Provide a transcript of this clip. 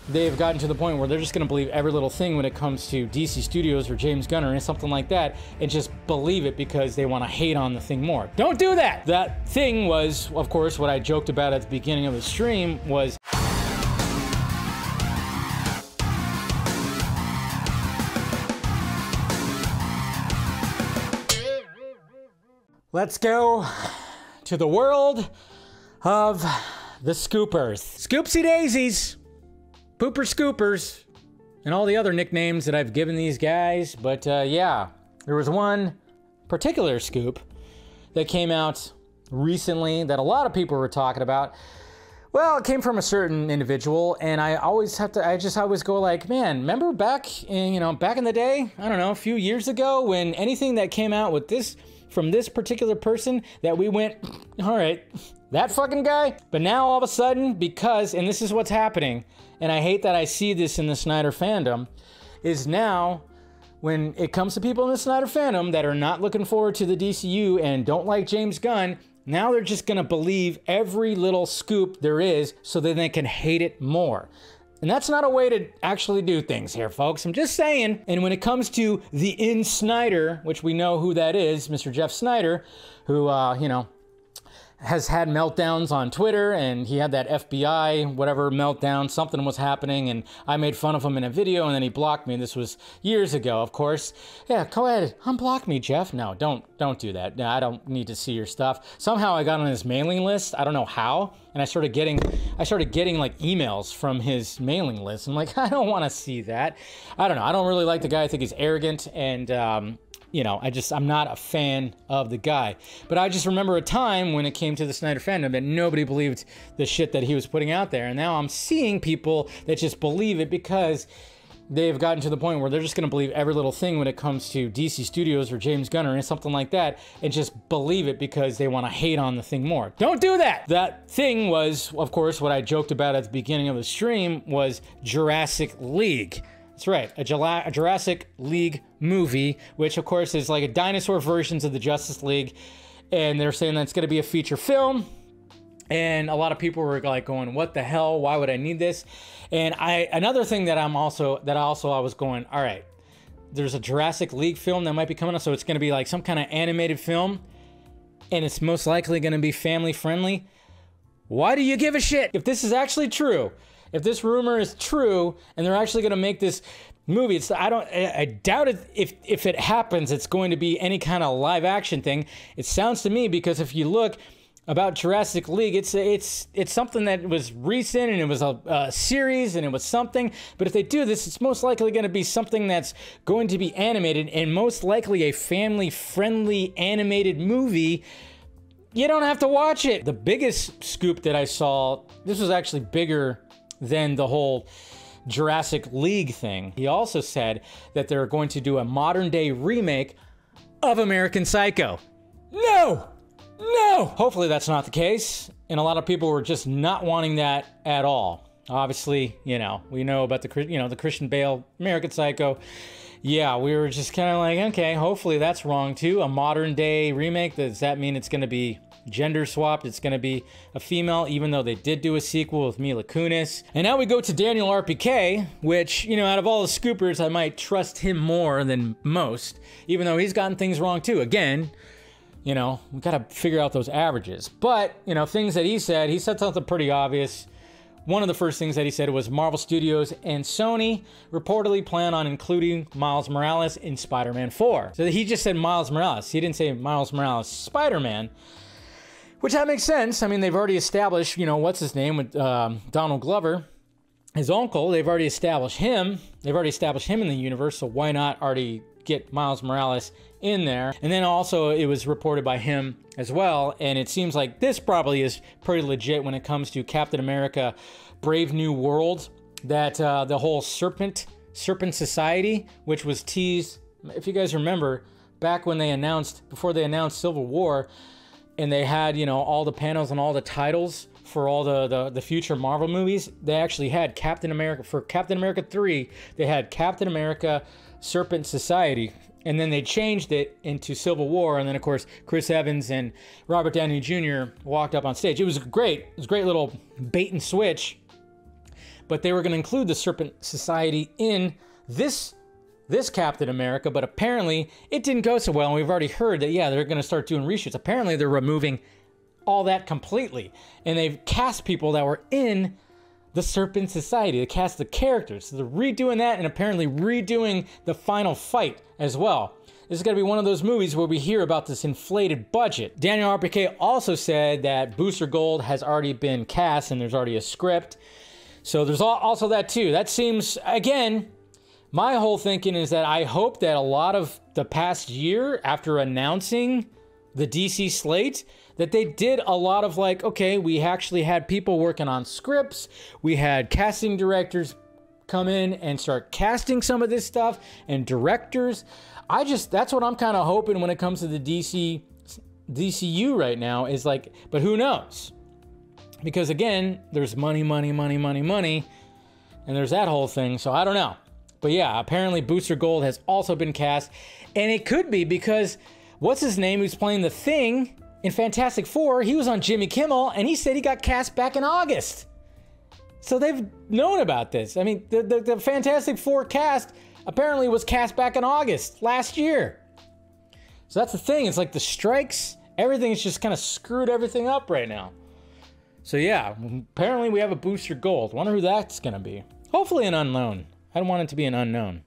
they've gotten to the point where they're just going to believe every little thing when it comes to DC Studios or James Gunn or something like that, and just believe it because they want to hate on the thing more. Don't do that! That thing was, of course, what I joked about at the beginning of the stream was... Let's go to the world of the scoopers. Scoopsy daisies, pooper scoopers, and all the other nicknames that I've given these guys. But yeah, there was one particular scoop that came out recently that a lot of people were talking about. Well, it came from a certain individual, and I always go like, man, remember back in, back in the day, I don't know, a few years ago, when anything that came out with this, from this particular person, that we went, all right, that fucking guy? But now all of a sudden, because, and this is what's happening, and I hate that I see this in the Snyder fandom, is now, when it comes to people in the Snyder fandom that are not looking forward to the DCU and don't like James Gunn, now they're just gonna believe every little scoop there is so that they can hate it more. And that's not a way to actually do things here, folks. I'm just saying. And when it comes to the in-Snyder, which we know who that is, Mr. Jeff Snyder, who, has had meltdowns on Twitter, and he had that FBI whatever meltdown, something was happening, and I made fun of him in a video, and then he blocked me. This was years ago, of course. Yeah, go ahead, unblock me, Jeff. No, don't do that. No, I don't need to see your stuff. Somehow I got on his mailing list. I don't know how, and I started getting like emails from his mailing list. I'm like, I don't want to see that. I don't know. I don't really like the guy. I think he's arrogant, and I'm not a fan of the guy. But I just remember a time when it came to the Snyder fandom that nobody believed the shit that he was putting out there. And now I'm seeing people that just believe it because they've gotten to the point where they're just going to believe every little thing when it comes to DC Studios or James Gunn or something like that, and just believe it because they want to hate on the thing more. Don't do that! That thing was, of course, what I joked about at the beginning of the stream was Jurassic League. That's right, a Jurassic League movie, which of course is like a dinosaur versions of the Justice League, and they're saying that's going to be a feature film, and a lot of people were like going, what the hell, why would I need this? And another thing that I was going, all right, there's a Jurassic League film that might be coming up, so it's going to be like some kind of animated film, and it's most likely going to be family friendly. Why do you give a shit? If this is actually true, if this rumor is true, and they're actually gonna make this movie, I doubt it. If it happens, it's going to be any kind of live action thing. It sounds to me, because if you look about Jurassic League, it's something that was recent, and it was a series, and it was something. But if they do this, it's most likely going to be something that's going to be animated, and most likely a family-friendly animated movie. You don't have to watch it. The biggest scoop that I saw, this was actually bigger than the whole Jurassic League thing. He also said that they're going to do a modern-day remake of American Psycho. No! No! Hopefully that's not the case, and a lot of people were just not wanting that at all. Obviously, we know about the Christian Bale American Psycho. Yeah, we were just kind of like, okay, hopefully that's wrong too. A modern-day remake, does that mean it's going to be gender swapped? It's going to be a female, even though they did do a sequel with Mila Kunis. And now we go to Daniel RPK, which, out of all the scoopers, I might trust him more than most, even though he's gotten things wrong too. Again, we got to figure out those averages. But, things that he said something pretty obvious. One of the first things that he said was Marvel Studios and Sony reportedly plan on including Miles Morales in Spider-Man 4. So he just said Miles Morales. He didn't say Miles Morales Spider-Man. Which that makes sense. I mean, they've already established, what's his name with Donald Glover, his uncle. They've already established him. They've already established him in the universe, so why not already get Miles Morales in there? And then also it was reported by him as well, and it seems like this probably is pretty legit when it comes to Captain America Brave New World, that the whole Serpent Society, which was teased, if you guys remember, back when before they announced Civil War, and they had, all the panels and all the titles for all the future Marvel movies. They actually had Captain America, for Captain America 3, they had Captain America Serpent Society, and then they changed it into Civil War, and then of course Chris Evans and Robert Downey Jr. walked up on stage. It was great. It was a great little bait and switch. but they were going to include the Serpent Society in this Captain America, but apparently it didn't go so well, and we've already heard that, yeah, they're going to start doing reshoots. Apparently they're removing all that completely, and they've cast people that were in the Serpent Society. They cast the characters, so they're redoing that and apparently redoing the final fight as well. This is going to be one of those movies where we hear about this inflated budget. Daniel RPK also said that Booster Gold has already been cast and there's already a script. So there's also that too. That seems, again, my whole thinking is that I hope that a lot of the past year, after announcing the DC slate, that they did a lot of like, okay, we actually had people working on scripts. We had casting directors come in and start casting some of this stuff, and directors. That's what I'm kind of hoping when it comes to the DCU right now, is like, but who knows? Because again, there's money, and there's that whole thing, so I don't know. But yeah, apparently Booster Gold has also been cast, and it could be because, what's his name, who's playing the Thing in Fantastic Four, he was on Jimmy Kimmel, and he said he got cast back in August. So they've known about this. I mean, the Fantastic Four cast apparently was cast back in August last year. So that's the thing. It's like the strikes, everything is just kind of screwed everything up right now. So yeah, apparently we have a Booster Gold. Wonder who that's going to be. Hopefully an unknown. I don't want it to be an unknown.